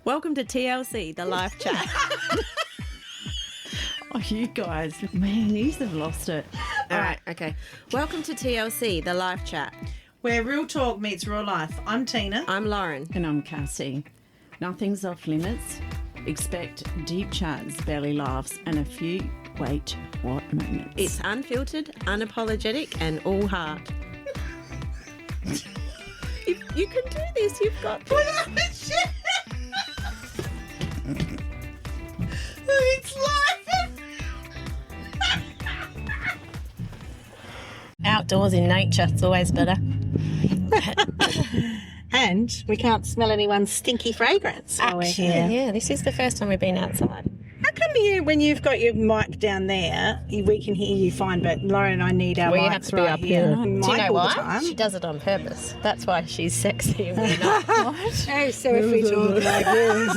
Welcome to TLC, the live chat. Oh, you guys, man, you have lost it. All right, okay. Welcome to TLC, the live chat. Where real talk meets real life. I'm Tina. I'm Lauren. And I'm Cassie. Nothing's off limits. Expect deep chats, belly laughs, and a few wait, what moments. It's unfiltered, unapologetic, and all heart. You can do this. You've got this. It's live. Outdoors in nature, it's always better. And we can't smell anyone's stinky fragrance. Yeah, this is the first time we've been outside. How come when you've got your mic down there, we can hear you fine, but Lauren and I need our We mics have to be right up here. Do you Mic know all the why? time. She does it on purpose. That's why she's sexy and we're not. What? Oh, so if we talk like this.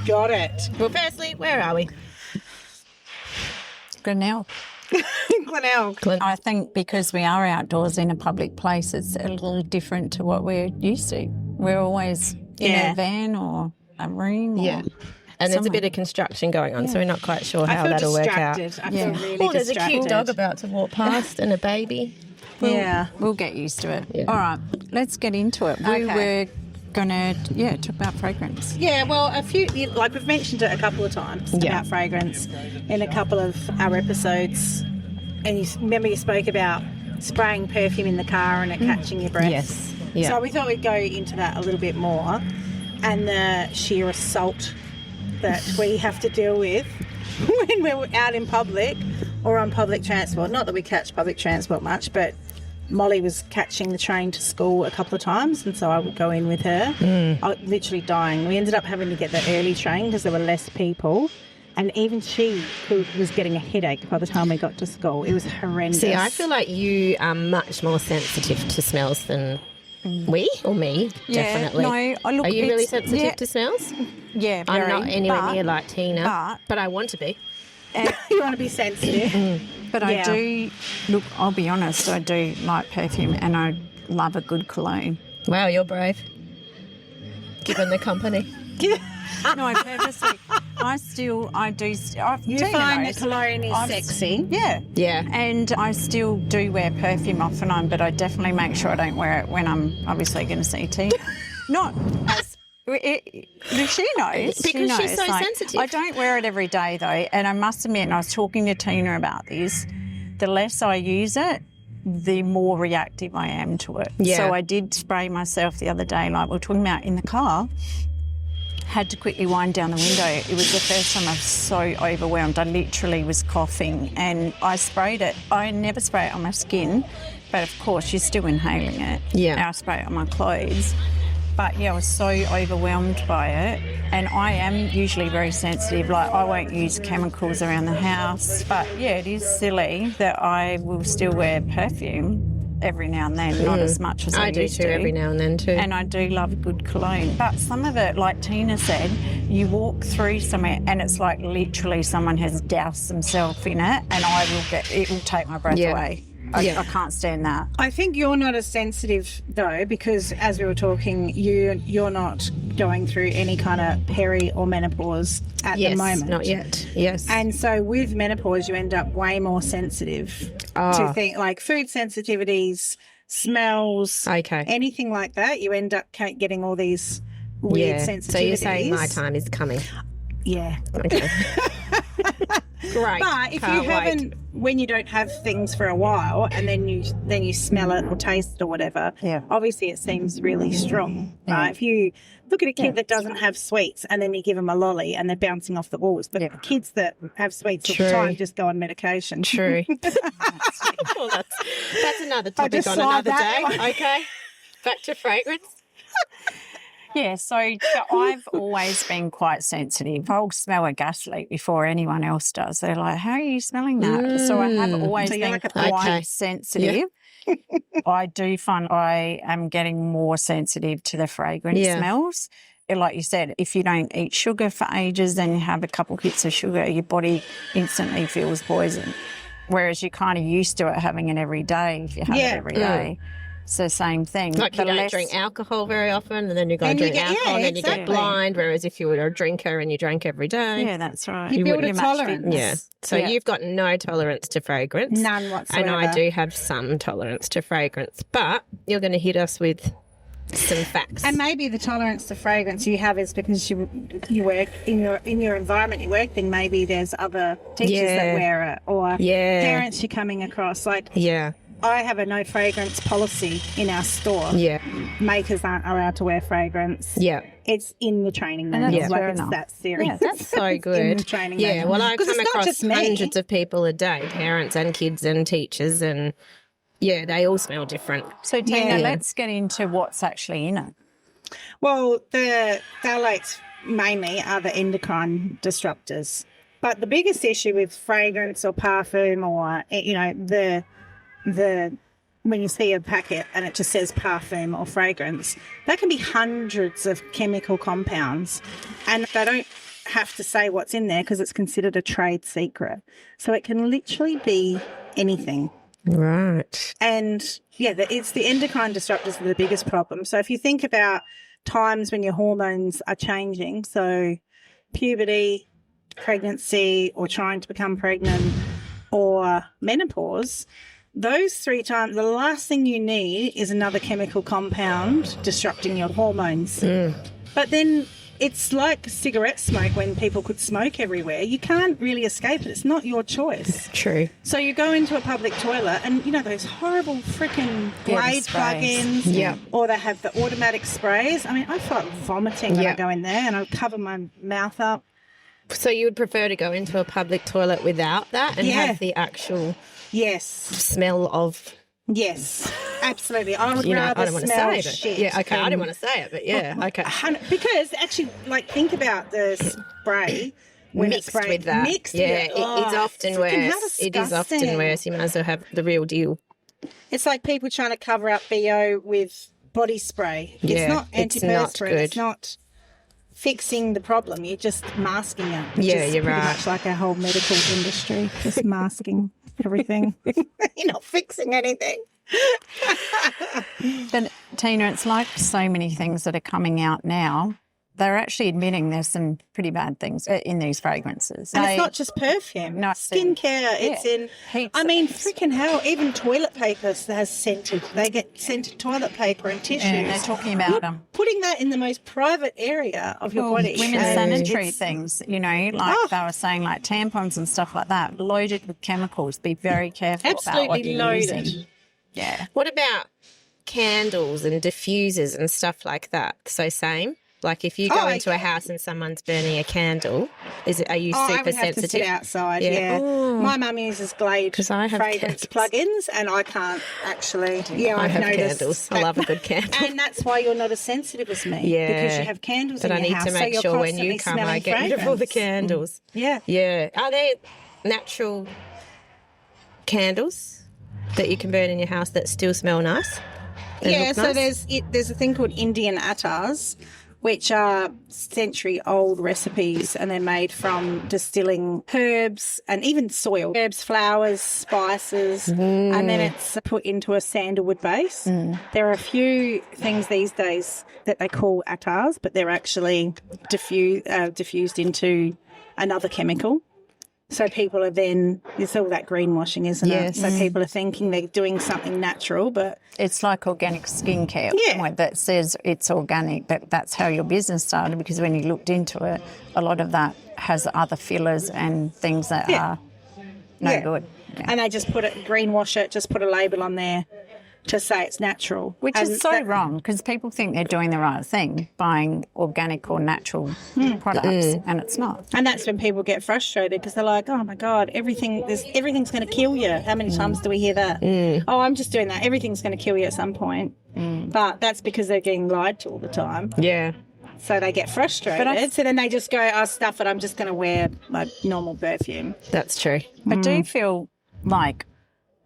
Got it. Well, firstly, where are we? Glenelg. Glenelg. I think because we are outdoors in a public place, it's a little different to what we're used to. We're always in a van or a room. Yeah. And there's a somewhere. bit of construction going on, so we're not quite sure how that'll work out. I feel really Oh, there's a distracted. cute dog about to walk past and a baby. We'll get used to it. Yeah. All right, let's get into it. We Okay. were going to, talk about fragrance. Yeah, well, like we've mentioned it a couple of times about fragrance in a couple of our episodes. And remember you spoke about spraying perfume in the car and it catching your breath. Yes. Yeah. So we thought we'd go into that a little bit more and the sheer assault that we have to deal with when we're out in public or on public transport. Not that we catch public transport much, but Molly was catching the train to school a couple of times, and so I would go in with her. I was literally dying. We ended up having to get the early train because there were less people, and even she was getting a headache by the time we got to school. It was horrendous. See, I feel like you are much more sensitive to smells than we or me, definitely. No, Are you really sensitive to smells? Yeah, I'm very, not anywhere but- near like Tina, but I want to be. You want to be sensitive. But I do, look, I'll be honest, I do like perfume and I love a good cologne. Wow, you're brave. Given the company. No, I purposely, You find that cologne is sexy. Yeah. Yeah. And I still do wear perfume off and on, but I definitely make sure I don't wear it when I'm obviously going to see Tina. Not as... she knows. Because she's so sensitive. I don't wear it every day though, and I must admit, and I was talking to Tina about this, the less I use it, the more reactive I am to it. Yeah. So I did spray myself the other day, like we were talking about in the car, had to quickly wind down the window. It was the first time I was so overwhelmed. I literally was coughing and I sprayed it. I never spray it on my skin, but of course you're still inhaling it. Yeah. I spray it on my clothes. But yeah, I was so overwhelmed by it. And I am usually very sensitive. Like I won't use chemicals around the house. But yeah, it is silly that I will still wear perfume every now and then, not as much as I do used too, to. every now and then too. And I do love a good cologne. But some of it, like Tina said, you walk through somewhere and it's like literally someone has doused themselves in it and it will take my breath away. I can't stand that. I think you're not as sensitive though, because as we were talking, you're not going through any kind of peri or menopause at the moment. Not yet. Yes. And so with menopause, you end up way more sensitive to things like food sensitivities, smells, anything like that. You end up getting all these weird sensitivities. So you're saying my time is coming. Yeah. Okay. Great. But if you haven't, when you don't have things for a while, and then you smell it or taste it or whatever, obviously it seems really strong, right? If you look at a kid that doesn't have sweets and then you give them a lolly and they're bouncing off the walls, but kids that have sweets all the time just go on medication. True. Well, that's another topic on another day. Okay. Back to fragrance. Yeah, so I've always been quite sensitive. I'll smell a gas leak before anyone else does. They're like, how are you smelling that? So I have always been quite sensitive. Yeah. I do find I am getting more sensitive to the fragrance smells. Like you said, if you don't eat sugar for ages, then you have a couple hits of sugar, your body instantly feels poison. Whereas you're kind of used to it having it every day if you have it every day. It's the same thing. Like you don't drink alcohol very often, and then you go drink alcohol, and then you get blind. Whereas if you were a drinker and you drank every day, yeah, that's right. You build a tolerance. Yeah. So you've got no tolerance to fragrance, none whatsoever. And I do have some tolerance to fragrance, but you're going to hit us with some facts. And maybe the tolerance to fragrance you have is because you work in your environment you work in. Maybe there's other teachers that wear it, or parents you're coming across. Like, I have a no fragrance policy in our store. Yeah. Makers aren't allowed to wear fragrance. Yeah. It's in the training manual. It's that serious. Yeah, that's so good. In the training manual. Well, I come across hundreds of people a day, parents and kids and teachers, and they all smell different. So, Tina, let's get into what's actually in it. Well, the phthalates mainly are the endocrine disruptors. But the biggest issue with fragrance or parfum, or, the when you see a packet and it just says parfum or fragrance, that can be hundreds of chemical compounds, and they don't have to say what's in there because it's considered a trade secret. So it can literally be anything. Right. And it's the endocrine disruptors that are the biggest problem. So if you think about times when your hormones are changing, so puberty, pregnancy, or trying to become pregnant, or menopause, those 3 times, the last thing you need is another chemical compound disrupting your hormones. But then it's like cigarette smoke when people could smoke everywhere. You can't really escape it. It's not your choice. True. So you go into a public toilet and, those horrible freaking Glade plug-ins, or they have the automatic sprays. I mean, I feel like vomiting when I go in there, and I cover my mouth up. So you would prefer to go into a public toilet without that and have the actual smell of... Yes, absolutely. I would rather I don't want to smell say it. shit. Yeah, okay, I didn't want to say it, but okay. Because actually, think about the spray when mixed it's sprayed. With that. Mixed with it. It's often worse. It is often worse. You might as well have the real deal. It's like people trying to cover up BO with body spray. It's not antiperspirant. It's not fixing the problem. You're just masking it. You're pretty right. Much like our whole medical industry, just masking everything. You're not fixing anything. But Tina, it's like so many things that are coming out now. They're actually admitting there's some pretty bad things in these fragrances. And it's not just perfume. No, skincare. It's in heaps. I mean, freaking hell, even toilet paper has scented. They get scented toilet paper and tissues. Yeah, they're talking about them. Putting that in the most private area of your body. Women's sanitary things, they were saying, like tampons and stuff like that, loaded with chemicals. Be very careful about what you're loaded. using. Yeah. What about candles and diffusers and stuff like that? So same? Like if you go into a house and someone's burning a candle, are you super I would have sensitive? to sit outside, My mum uses Glade fragrance plug-ins, and I can't actually. Yeah, I have noticed candles. I love a good candle. And that's why you're not as sensitive as me. Yeah. Because you have candles in your house. But I need to make sure when you come, I get rid of all the candles. Yeah. Yeah. Are there natural candles that you can burn in your house that still smell nice? So there's a thing called Indian attars, which are century-old recipes, and they're made from distilling herbs and even soil. Herbs, flowers, spices, and then it's put into a sandalwood base. There are a few things these days that they call attars, but they're actually diffused into another chemical. So people are then, it's all that greenwashing, isn't it? So people are thinking they're doing something natural, but... It's like organic skincare that says it's organic, that's how your business started, because when you looked into it, a lot of that has other fillers and things that are no good. Yeah. And they just greenwash it, just put a label on there to say it's natural. Which is so wrong, because people think they're doing the right thing, buying organic or natural products, and it's not. And that's when people get frustrated, because they're like, oh my God, everything's going to kill you. How many times do we hear that? Oh, I'm just doing that. Everything's going to kill you at some point. But that's because they're getting lied to all the time. Yeah. So they get frustrated. So then they just go, stuff it, I'm just going to wear my normal perfume. That's true. I do feel like,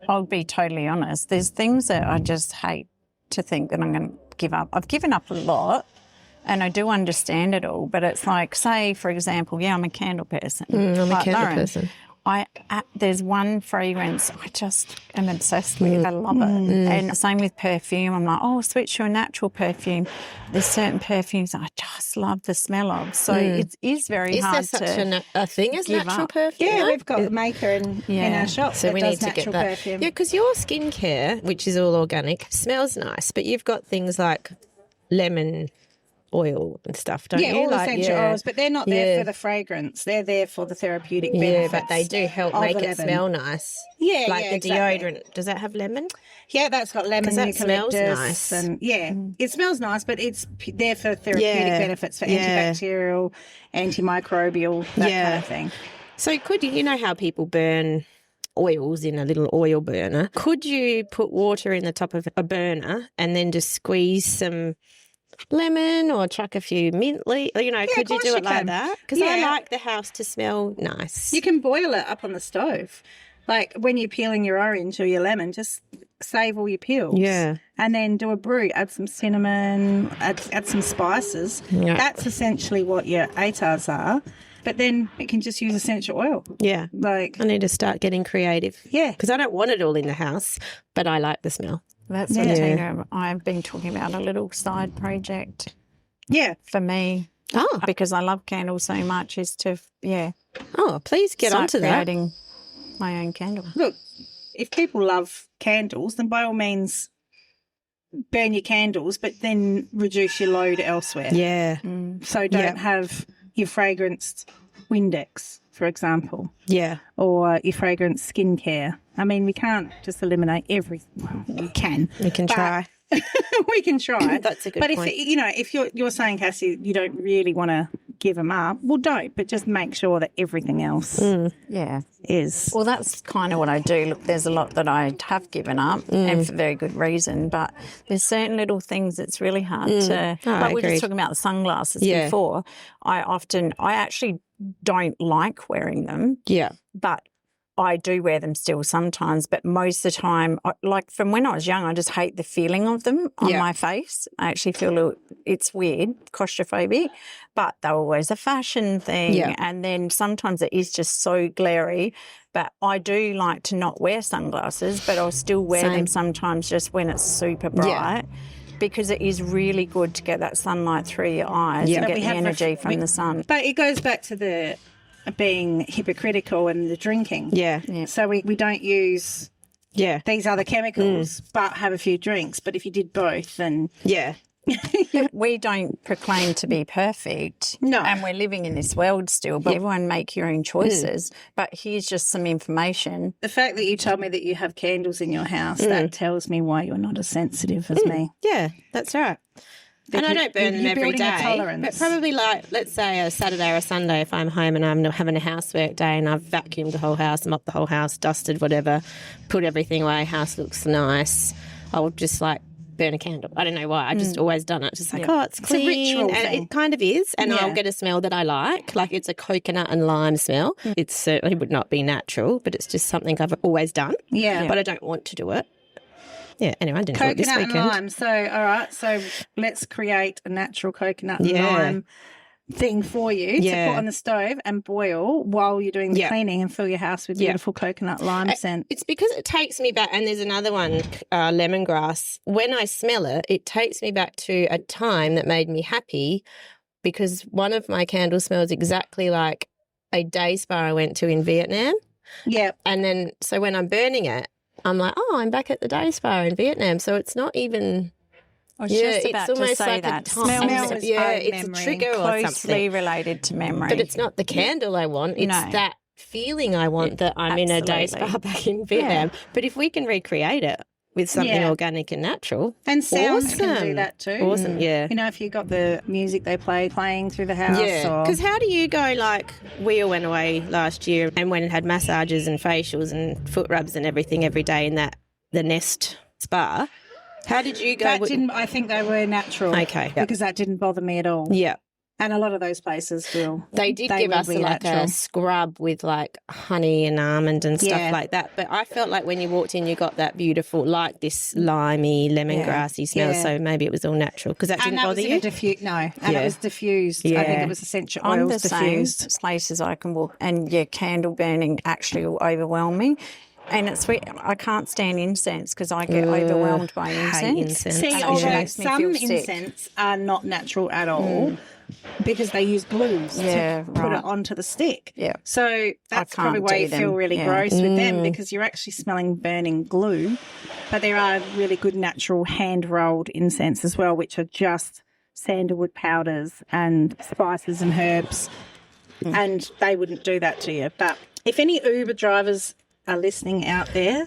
I'll be totally honest, there's things that I just hate to think that I'm going to give up. I've given up a lot, and I do understand it all, but it's like, say, for example, I'm a candle person. I'm a candle person. there's one fragrance I just am obsessed with. I love it. And same with perfume. I'm like, oh, switch to a natural perfume. There's certain perfumes I just love the smell of. So it is very hard to. Is there such a thing as natural perfume? Yeah, we've got a maker in our shop so that we does need to natural get that. perfume. Yeah, because your skincare, which is all organic, smells nice, but you've got things like lemon oil and stuff, don't you? All essential oils, but they're not there for the fragrance. They're there for the therapeutic benefits. Yeah, but they do help make it smell nice. Yeah, like the deodorant. Does that have lemon? Yeah, that's got lemon, that eucalyptus, smells nice. And it smells nice, but it's there for therapeutic benefits, for antibacterial, antimicrobial, that kind of thing. So could you know how people burn oils in a little oil burner? Could you put water in the top of a burner and then just squeeze some lemon or chuck a few mint leaves? Could you do it like that? Because I like the house to smell nice. You can boil it up on the stove. Like when you're peeling your orange or your lemon, just save all your peels. Yeah. And then do a brew. Add some cinnamon, add some spices. Yeah. That's essentially what your ATARs are. But then you can just use essential oil. Yeah. Like I need to start getting creative. Yeah. Because I don't want it all in the house, but I like the smell. That's what Tina, I've been talking about a little side project. Yeah. For me. Oh. Because I love candles so much is to, Oh, please get onto that. Creating my own candle. Look, if people love candles, then by all means burn your candles, but then reduce your load elsewhere. Yeah. So don't have your fragranced Windex, for example. Yeah. Or your fragrance skincare. I mean, we can't just eliminate everything. Well, we can. We can try. We can try. That's a good point. But if you're saying, Cassie, you don't really want to give them up, well, don't. But just make sure that everything else is. Well, that's kind of what I do. Look, there's a lot that I have given up, and for very good reason. But there's certain little things that's really hard to. Like we were just talking about the sunglasses before. I actually don't like wearing them. Yeah. But I do wear them still sometimes, but most of the time, like from when I was young, I just hate the feeling of them on my face. I actually feel it's weird, claustrophobic, but they're always a fashion thing. Yeah. And then sometimes it is just so glary. But I do like to not wear sunglasses, but I'll still wear them sometimes just when it's super bright. Because it is really good to get that sunlight through your eyes and get the energy from the sun. But it goes back to the being hypocritical and the drinking. Yeah. So we don't use these other chemicals but have a few drinks. But if you did both, then... Yeah. We don't proclaim to be perfect. No. And we're living in this world still, but everyone make your own choices. But here's just some information. The fact that you told me that you have candles in your house, that tells me why you're not as sensitive as me. Yeah, that's right. And I don't burn them every day, but probably like, let's say a Saturday or a Sunday if I'm home and I'm having a housework day and I've vacuumed the whole house, mopped the whole house, dusted, whatever, put everything away, house looks nice, I will just like burn a candle. I don't know why. I've just always done it. Just like, it's clean. It's a ritual thing. It kind of is. And I'll get a smell that I like. Like it's a coconut and lime smell. It certainly would not be natural, but it's just something I've always done. Yeah. But I don't want to do it. Yeah, anyway, I didn't do it this weekend. Coconut and lime. So, all right, so let's create a natural coconut and lime thing for you to put on the stove and boil while you're doing the cleaning and fill your house with beautiful coconut lime scent. It's because it takes me back, and there's another one, lemongrass. When I smell it, it takes me back to a time that made me happy because one of my candles smells exactly like a day spa I went to in Vietnam. Yeah. And then, so when I'm burning it, I'm like, oh, I'm back at the day spa in Vietnam. So it's not even... it's almost like that. Smell is it's a trigger or something. Closely related to memory. But it's not the candle I want. It's that feeling I want that I'm in a day spa back in Vietnam. But if we can recreate it with something organic and natural. And sounds can do that too. Awesome, yeah. You know, if you've got the music they playing through the house. Yeah, because how do you go, like, we all went away last year and went and had massages and facials and foot rubs and everything every day in the Nest spa. How did you go? I think they were natural. Okay. Because that didn't bother me at all. Yeah. And a lot of those places will. They did give us like a scrub with like honey and almond and stuff like that. But I felt like when you walked in, you got that beautiful, like this limey, lemongrassy smell. Yeah. So maybe it was all natural because that didn't bother you. And it was diffused. Yeah. I think it was essential oils diffused. Same places I can walk, and candle burning actually will overwhelm me. And it's weird. I can't stand incense because I get overwhelmed by incense. See, although some incense are not natural at all because they use glues to put it onto the stick. Yeah. So that's probably why you feel really gross with them, because you're actually smelling burning glue. But there are really good natural hand-rolled incense as well, which are just sandalwood powders and spices and herbs. And they wouldn't do that to you. But if any Uber drivers are listening out there,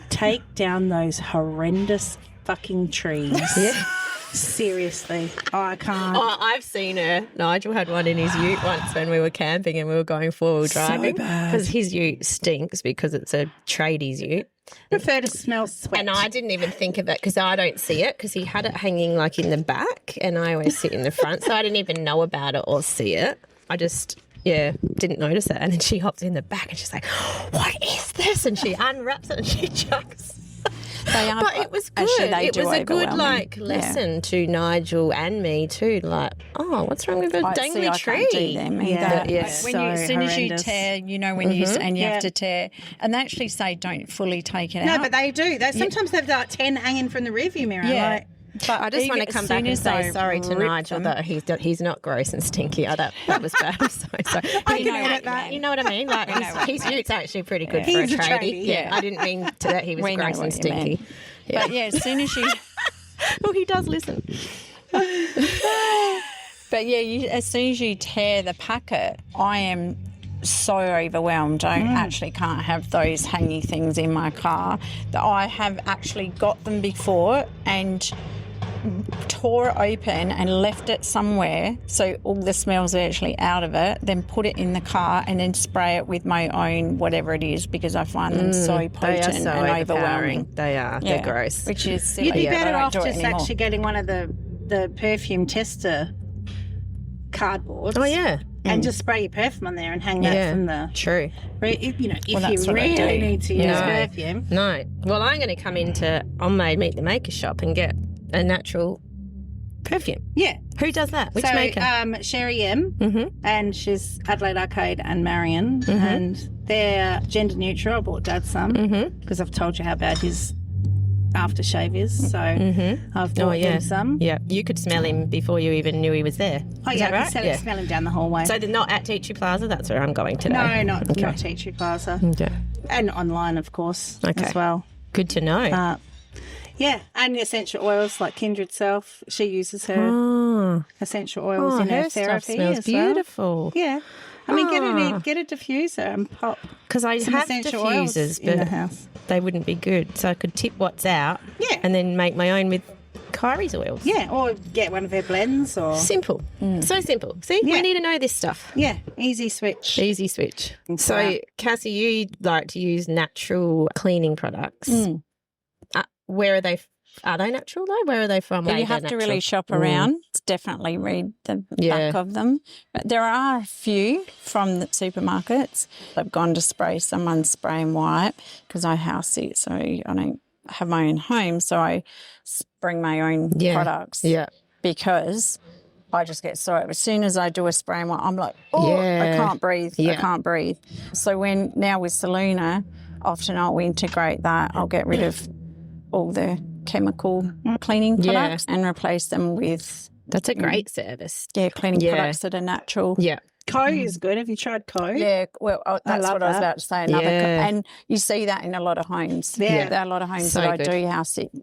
take down those horrendous fucking trees. Yeah. Seriously. Oh, I can't. Oh, I've seen her. Nigel had one in his ute once when we were camping and we were going four-wheel driving. Because his ute stinks because it's a tradies ute. I prefer to smell sweat. And I didn't even think of it because I don't see it because he had it hanging like in the back and I always sit in the front, so I didn't even know about it or see it. I just... didn't notice it. And then she hops in the back and she's like, what is this? And she unwraps it and she chucks. But it was good. It was a good lesson to Nigel and me too. Like, what's wrong with a dangly tree? As soon as you tear, when you and you have to tear, and they actually say don't fully take it out. No, but they do. Sometimes they've got 10 hanging from the rearview mirror. Yeah. But I just want to come back and say sorry to Nigel that he's not gross and stinky. That was bad. I'm so sorry. You know what I mean? Like his ute's actually pretty good for a tradie. Yeah, I didn't mean that he was gross and stinky. Yeah. But as soon as you... well, he does listen. But as soon as you tear the packet, I am so overwhelmed. I actually can't have those hangy things in my car. That I have actually got them before and tore it open and left it somewhere so all the smells are actually out of it, then put it in the car and then spray it with my own whatever it is because I find them so potent and overwhelming. They are. They're gross. Which is silly. You'd be better off just actually getting one of the perfume tester cardboards. Oh, yeah. And just spray your perfume on there and hang that from the... True. If you really need to use perfume. No. Well, I'm going to come into On-Made Meet the Maker shop and get a natural perfume. Yeah. Who does that? Which maker? Sherry M. And she's Adelaide Arcade and Marion. And they're gender neutral. I bought Dad some because I've told you how bad his aftershave is, so I've bought him some. Yeah, you could smell him before you even knew he was there. Oh, is that right? I can smell him down the hallway. So they're not at Tea Tree Plaza? That's where I'm going today. No, not Tea Tree Plaza. Okay. And online, of course, as well. Good to know. And essential oils like Kindred Self. She uses her essential oils in her therapy. Stuff smells beautiful. Well. Yeah. I mean, get a diffuser and pop. Because I have diffusers, but in the house. They wouldn't be good. So I could tip what's out and then make my own with Kyrie's oils. Yeah, or get one of her blends. Or simple. So simple. See, we need to know this stuff. Yeah, easy switch. Easy switch. So, Cassie, you like to use natural cleaning products. Where are they? Are they natural though? Where are they from? You have to really shop around. Definitely read the back of them. But there are a few from the supermarkets. I've gone to spray someone's spray and wipe because I house sit, so I don't have my own home. So I bring my own products. Yeah. Because I just get so as soon as I do a spray and wipe, I'm like, I can't breathe. I can't breathe. So now with Selena, often I'll integrate that. I'll get rid of all the chemical cleaning products and replace them with... That's a great service. Yeah, cleaning products that are natural. Yeah. Co is good. Have you tried Co? Yeah, well, that's what I was about to say. And you see that in a lot of homes. Yeah. There are a lot of homes that I do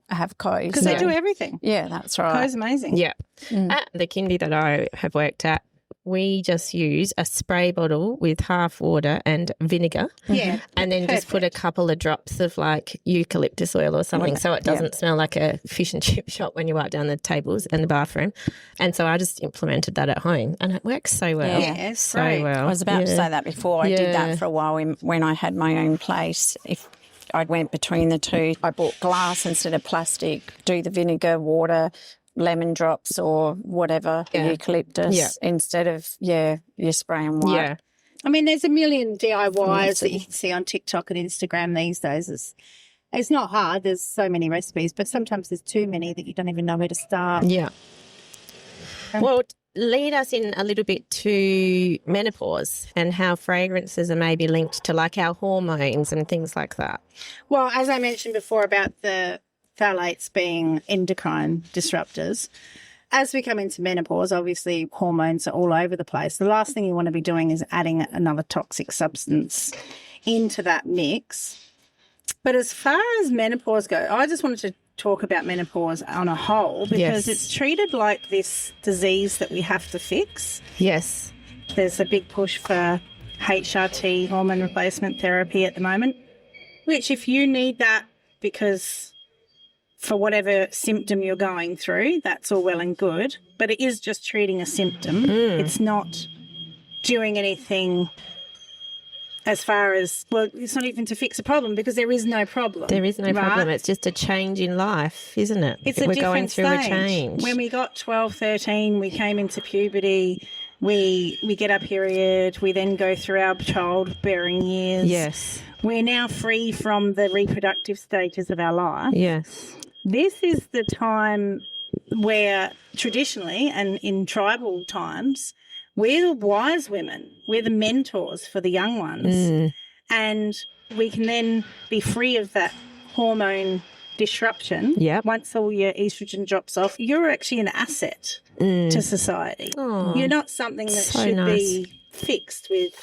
have Co. Because they do everything. Yeah, that's right. Co's amazing. Yeah. At the kindy that I have worked at, we just use a spray bottle with half water and vinegar. Yeah. And then just put a couple of drops of like eucalyptus oil or something so it doesn't smell like a fish and chip shop when you wipe down the tables and the bathroom. And so I just implemented that at home and it works so well. Yeah, so well. I was about to say that before. I did that for a while when I had my own place. If I went between the two, I bought glass instead of plastic, do the vinegar, water, lemon drops or whatever, eucalyptus, instead of, you're spraying white. Yeah. I mean, there's a million DIYs that you can see on TikTok and Instagram these days. It's not hard. There's so many recipes, but sometimes there's too many that you don't even know where to start. Yeah. Well, lead us in a little bit to menopause and how fragrances are maybe linked to like our hormones and things like that. Well, as I mentioned before about the phthalates being endocrine disruptors, as we come into menopause, obviously hormones are all over the place. The last thing you want to be doing is adding another toxic substance into that mix. But as far as menopause goes, I just wanted to talk about menopause on a whole because it's treated like this disease that we have to fix. Yes. There's a big push for HRT, hormone replacement therapy at the moment, which if you need that because for whatever symptom you're going through, that's all well and good, but it is just treating a symptom. It's not doing anything as far as, well, it's not even to fix a problem because there is no problem. There is no problem. It's just a change in life, isn't it? It's a We're different going through stage. a change. When we got 12, 13, we came into puberty, we get our period, we then go through our childbearing years. Yes. We're now free from the reproductive stages of our life. Yes. This is the time where traditionally and in tribal times, we're the wise women. We're the mentors for the young ones. And we can then be free of that hormone disruption. Yep. Once all your estrogen drops off, you're actually an asset to society. Oh, you're not something that so should nice. be fixed with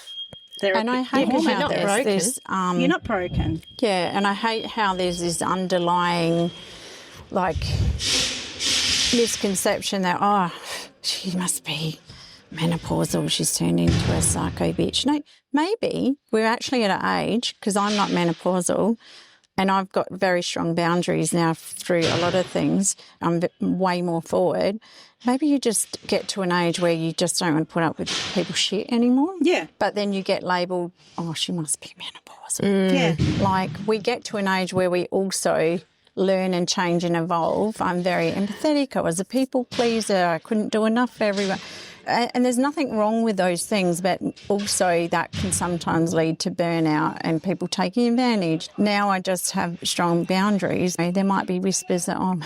therapy. And I hate because you're how not there's broken. this, you're not broken. yeah, and I hate how there's this underlying, like, misconception that, oh, she must be menopausal, she's turned into a psycho bitch. No, maybe we're actually at an age, because I'm not menopausal and I've got very strong boundaries now through a lot of things. I'm way more forward. Maybe you just get to an age where you just don't want to put up with people's shit anymore. Yeah. But then you get labelled, oh, she must be menopausal. Yeah. Like, we get to an age where we also learn and change and evolve. I'm very empathetic. I was a people pleaser. I couldn't do enough for everyone. And there's nothing wrong with those things, but also that can sometimes lead to burnout and people taking advantage. Now I just have strong boundaries. There might be whispers that, oh,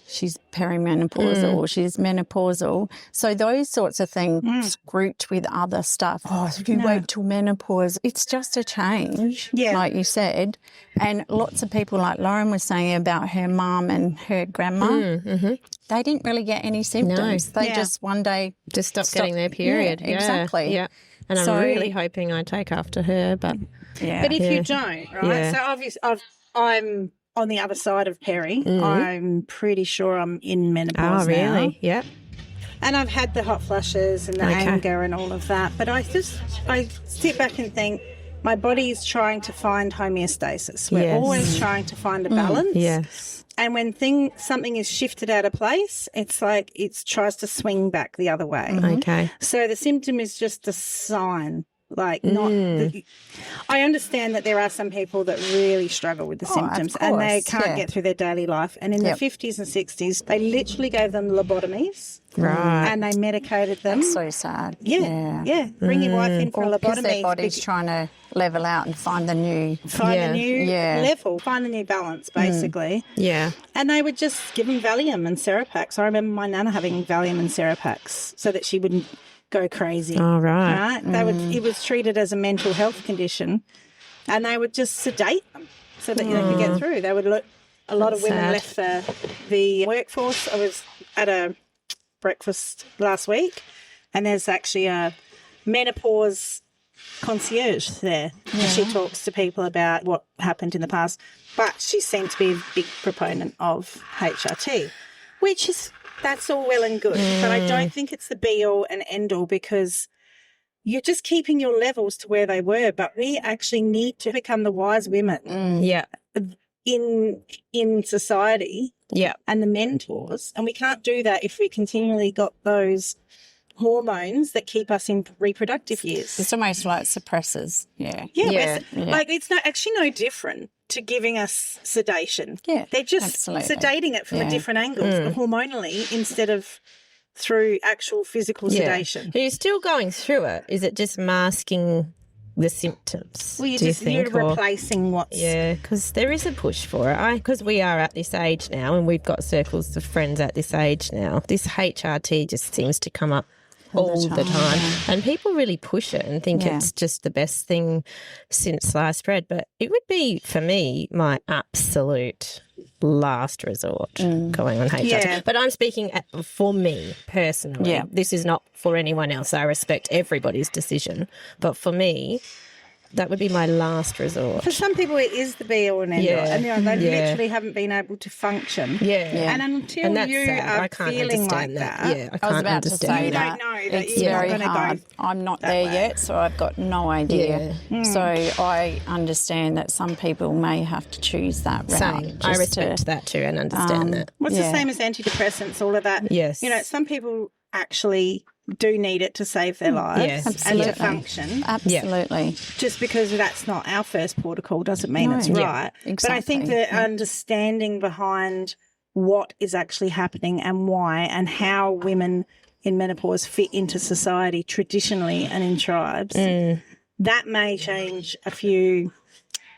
she's perimenopausal or she's menopausal. So those sorts of things grouped with other stuff. Oh, if you wait till menopause, it's just a change, like you said. And lots of people, like Lauren was saying about her mum and her grandma, they didn't really get any symptoms. No. They just one day just stopped getting their period. Yeah, exactly. Yeah. And I'm really hoping I take after her, but But if you don't, right? So obviously I'm on the other side of peri. I'm pretty sure I'm in menopause now. Oh, really? Yeah. And I've had the hot flushes and the anger and all of that. But I sit back and think my body is trying to find homeostasis. We're always trying to find a balance. Yes. And when something is shifted out of place, it's like it tries to swing back the other way. Okay. So the symptom is just a sign. Like I understand that there are some people that really struggle with the symptoms and they can't get through their daily life. And in the 50s and 60s, they literally gave them lobotomies. Right. And they medicated them. That's so sad. Yeah. Bring your wife in for a lobotomy. Because their body's trying to level out and find the new... level, find the new balance, basically. Yeah. And they would just give them Valium and Seropax. I remember my nana having Valium and Seropax so that she wouldn't go crazy. Oh, right. It was treated as a mental health condition, and they would just sedate them so that they could get through. They would a lot of women left the workforce. I was at a breakfast last week, and there's actually a menopause concierge there. And she talks to people about what happened in the past, but she seemed to be a big proponent of HRT, which is... That's all well and good, but I don't think it's the be-all and end-all because you're just keeping your levels to where they were, but we actually need to become the wise women in society and the mentors, and we can't do that if we continually got those hormones that keep us in reproductive years. It's almost like suppressors. Like it's actually no different to giving us sedation. Yeah, they're just absolutely. sedating it from a different angle, hormonally, instead of through actual physical sedation. You're still going through it. Is it just masking the symptoms? Well, you're replacing what's... Yeah, because there is a push for it. Because we are at this age now, and we've got circles of friends at this age now. This HRT just seems to come up all the time. Yeah. And people really push it and think it's just the best thing since sliced bread. But it would be, for me, my absolute last resort going on HRT. Yeah. But I'm speaking for me personally. Yeah. This is not for anyone else. I respect everybody's decision. But for me, that would be my last resort. For some people, it is the be-all and end-all. And they literally haven't been able to function. And until you are feeling like that, I was about to say you don't know that it's very hard. I'm not there yet, so I've got no idea. So I understand that some people may have to choose that route. Same. I respect that too and understand that. Well, it's the same as antidepressants, all of that. Yes. You know, some people actually do need it to save their lives and to function. Absolutely. Just because that's not our first protocol doesn't mean it's right. Exactly. But I think the understanding behind what is actually happening and why and how women in menopause fit into society traditionally and in tribes, that may change a few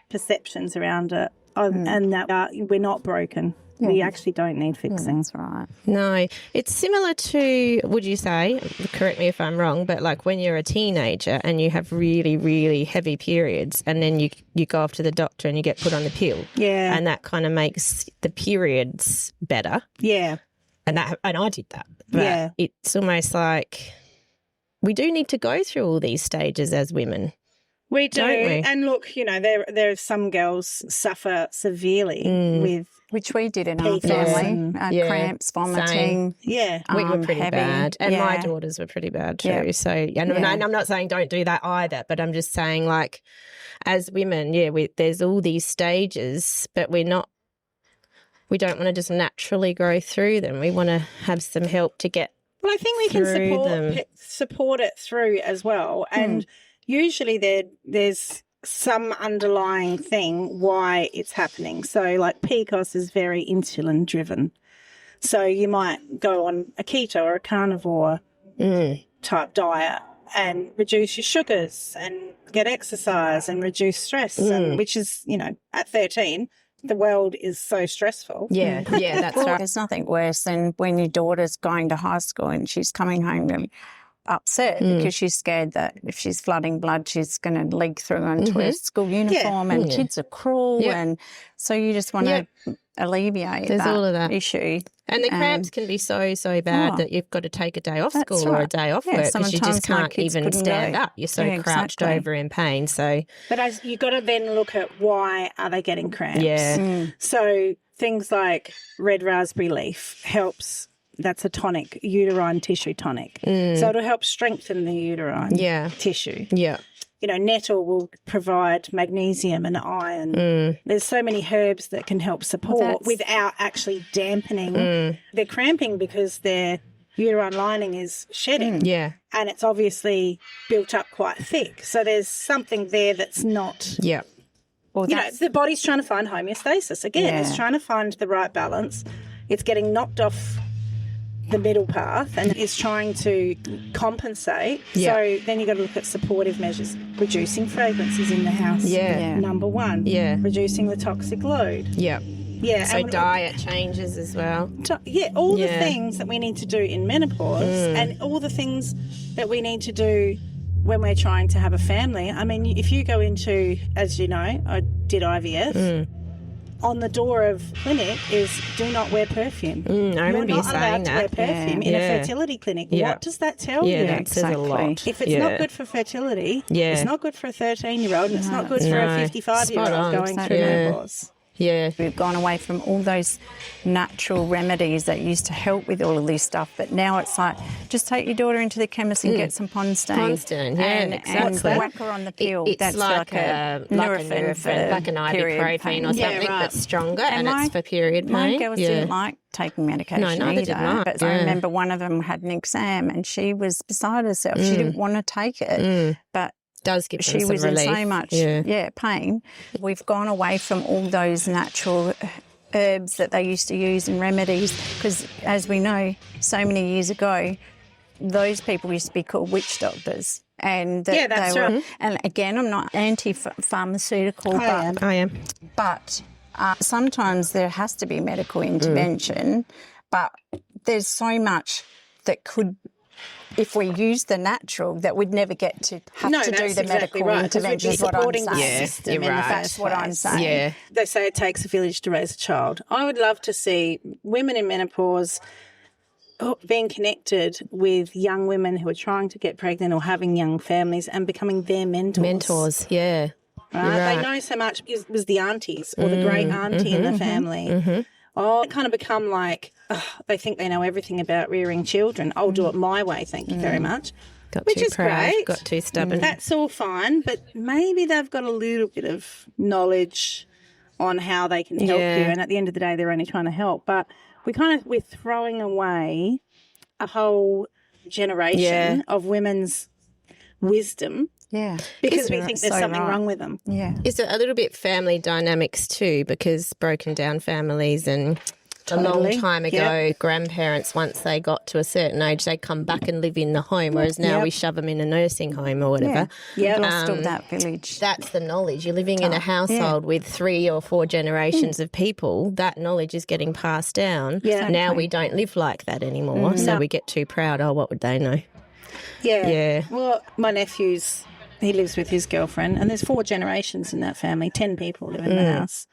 perceptions around it and that we're not broken. Yeah. We actually don't need fixing. That's right. No, it's similar to, would you say, correct me if I'm wrong, but like when you're a teenager and you have really, really heavy periods and then you go off to the doctor and you get put on the pill. Yeah. And that kind of makes the periods better. Yeah. And I did that. But it's almost like we do need to go through all these stages as women. We do. And look, you know, there are some girls suffer severely with... Which we did in our family. Cramps, vomiting. Same. Yeah. We were pretty bad. And my daughters were pretty bad too. Yeah. So, and I'm not saying don't do that either, but I'm just saying, like, as women, there's all these stages, but we don't want to just naturally go through them. We want to have some help to get Well, I think we can support it through as well. And usually there's some underlying thing why it's happening. So like PCOS is very insulin driven. So you might go on a keto or a carnivore type diet and reduce your sugars and get exercise and reduce stress, which is, you know, at 13, the world is so stressful. Yeah, that's right. There's nothing worse than when your daughter's going to high school and she's coming home really upset because she's scared that if she's flooding blood, she's going to leak through into her school uniform and kids are cruel. And so you just want to alleviate all of that issue. And the cramps can be so bad that you've got to take a day off school or a day off work because you just can't even stand up. You're so crouched over in pain. So, but you've got to then look at why are they getting cramps. Yeah. So things like red raspberry leaf helps. That's a tonic, uterine tissue tonic. So it'll help strengthen the uterine tissue. Yeah. You know, nettle will provide magnesium and iron. There's so many herbs that can help support without actually dampening their cramping because their uterine lining is shedding. Yeah. And it's obviously built up quite thick. So there's something there that's not... Yeah. Well, you know, the body's trying to find homeostasis. Again, it's trying to find the right balance. It's getting knocked off the middle path and is trying to compensate. So then you've got to look at supportive measures. Reducing fragrances in the house. Number one. Reducing the toxic load. So diet changes as well. All the things that we need to do in menopause and all the things that we need to do when we're trying to have a family. I mean, if you go into, as you know, I did IVF, on the door of clinic is do not wear perfume. I remember you saying that. You're not allowed to wear perfume in a fertility clinic. What does that tell you? That says a lot. If it's not good for fertility, it's not good for a 13-year-old and it's not good for a 55-year-old going through menopause. Yeah. We've gone away from all those natural remedies that used to help with all of this stuff, but now it's like, just take your daughter into the chemist and get some Pondstone. Exactly. And whack her on the pill. That's like a Nurofen, like an ibuprofen or something that's stronger and it's for period pain. My girls didn't like taking medication neither did mine. But I remember one of them had an exam and she was beside herself. She didn't want to take it, but does give them she some was relief. in so much pain. We've gone away from all those natural herbs that they used to use and remedies, because as we know, so many years ago, those people used to be called witch doctors. And that's right. And again, I'm not anti-pharmaceutical. I am. But sometimes there has to be medical intervention, but there's so much that could, if we use the natural, that we'd never get to have to do the medical intervention. Is what I'm saying. System in the That's what I'm saying. Yeah. They say it takes a village to raise a child. I would love to see women in menopause being connected with young women who are trying to get pregnant or having young families and becoming their mentors. Mentors, yeah. Right? They know so much. It was the aunties or the great auntie in the family. Oh, it kind of become like, they think they know everything about rearing children. I'll do it my way, thank you very much. Which is proud, great. Got too stubborn. That's all fine, but maybe they've got a little bit of knowledge on how they can help you. And at the end of the day, they're only trying to help. But we're throwing away a whole generation of women's wisdom. Yeah. Because we think there's something wrong with them. Yeah. Is it a little bit family dynamics too? Because broken down families and a long time ago, grandparents, once they got to a certain age, they come back and live in the home, whereas now we shove them in a nursing home or whatever. Yeah, lost all that village. That's the knowledge. You're living in a household with 3 or 4 generations of people. That knowledge is getting passed down. Yeah. Now we don't live like that anymore, so we get too proud. Oh, what would they know? Yeah. Well, my nephew's, he lives with his girlfriend, and there's 4 generations in that family. 10 people live in the house.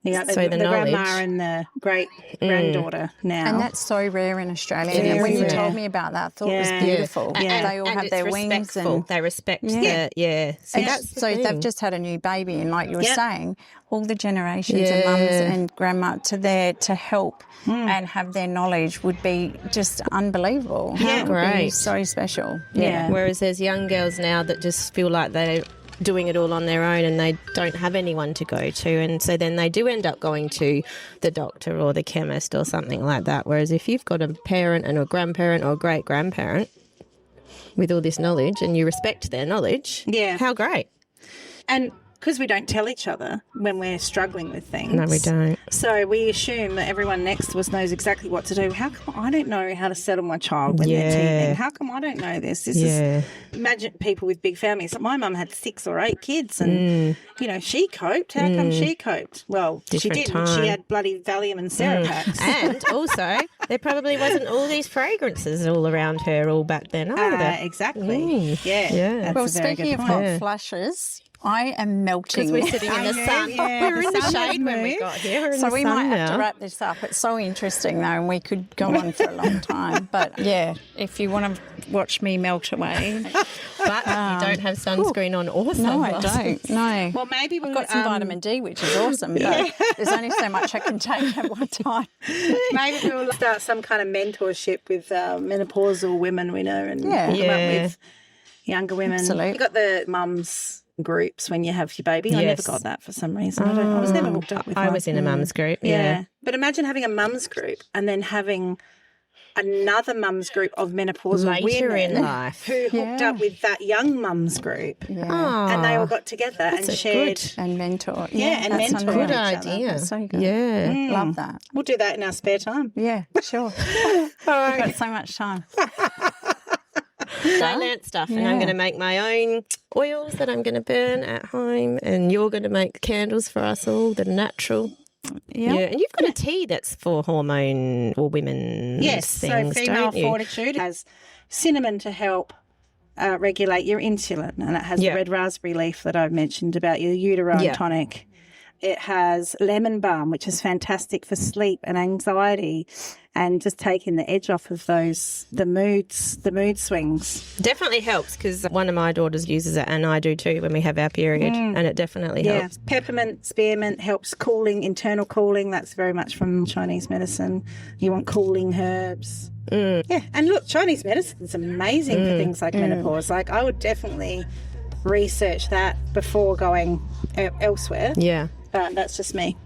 Yeah, So the knowledge. grandma and the great granddaughter now. And that's so rare in Australia. And when you told me about that, I thought it was beautiful. And they all have their wings. And they respect the, So they've just had a new baby, and like you were saying, all the generations of mums and grandma to help and have their knowledge would be just unbelievable. How great. So special. Yeah. Whereas there's young girls now that just feel like they're doing it all on their own and they don't have anyone to go to, and so then they do end up going to the doctor or the chemist or something like that. Whereas if you've got a parent and a grandparent or a great-grandparent with all this knowledge and you respect their knowledge, how great. And because we don't tell each other when we're struggling with things. No, we don't. So we assume that everyone next to us knows exactly what to do. How come I don't know how to settle my child when they're teething? How come I don't know this? This is, imagine people with big families. My mum had 6 or 8 kids and, she coped. How come she coped? Well, Different she didn't. time. She had bloody Valium and Seropax. And also, there probably wasn't all these fragrances all around her all back then either. Exactly. Yeah. Well, speaking of hot flushes, I am melting. Because we're sitting in the sun. Yeah, we were in the shade when we got here. We're in So the we sun might have now. to wrap this up. It's so interesting, though, and we could go on for a long time. But, if you want to watch me melt away. But you don't have sunscreen on or No, I sunglasses. don't. No. Well, maybe we've Got some vitamin D, which is awesome, but there's only so much I can take at one time. Maybe we'll start some kind of mentorship with menopausal women we know and come up with younger women. Absolutely. You got the mums groups when you have your baby. I never got that for some reason. I was never hooked up with I one. was in a mum's group, But imagine having a mums group and then having another mums group of menopausal Later women in life. who hooked up with that young mums group. And they all got together and shared. And mentor. And that's mentor unreal. Good each other. idea. That's so good. Yeah. Love that. We'll do that in our spare time. Yeah, sure. We've got so much time. I learnt stuff and I'm going to make my own oils that I'm going to burn at home, and you're going to make candles for us all that are natural. Yeah, and you've got a tea that's for hormone or women's things, so female don't you? fortitude has cinnamon to help regulate your insulin, and it has the red raspberry leaf that I've mentioned about your uterine tonic. It has lemon balm, which is fantastic for sleep and anxiety and just taking the edge off of the mood swings. Definitely helps, because one of my daughters uses it and I do too when we have our period, and it definitely helps. Peppermint, spearmint helps cooling, internal cooling. That's very much from Chinese medicine. You want cooling herbs. Yeah, and look, Chinese medicine is amazing for things like menopause. Like, I would definitely research that before going elsewhere. Yeah. But that's just me.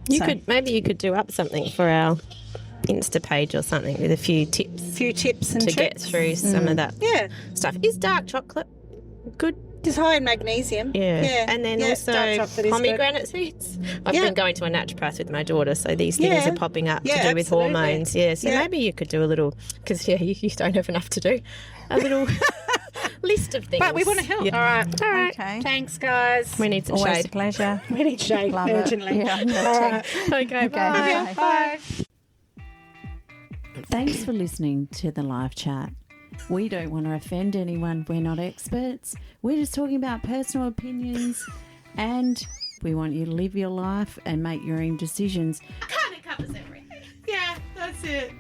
Maybe you could do up something for our Insta page or something with a few tips and to tricks get through some of that Yeah. stuff. Is dark chocolate good Just high in magnesium. Yeah. And then also pomegranate seeds. I've been going to a naturopath with my daughter, so these things are popping up to do with hormones. Yeah, so maybe you could do a little, because you don't have enough to do, a little list of things. But we want to help. Yeah. All right. Okay. Thanks, guys. We need some Always shade. a pleasure. We need shade Love urgently. it. Yeah, All right. Okay, bye. Bye. Thanks for listening to the live chat. We don't want to offend anyone. We're not experts. We're just talking about personal opinions, and we want you to live your life and make your own decisions. Kind of covers everything. Yeah, that's it.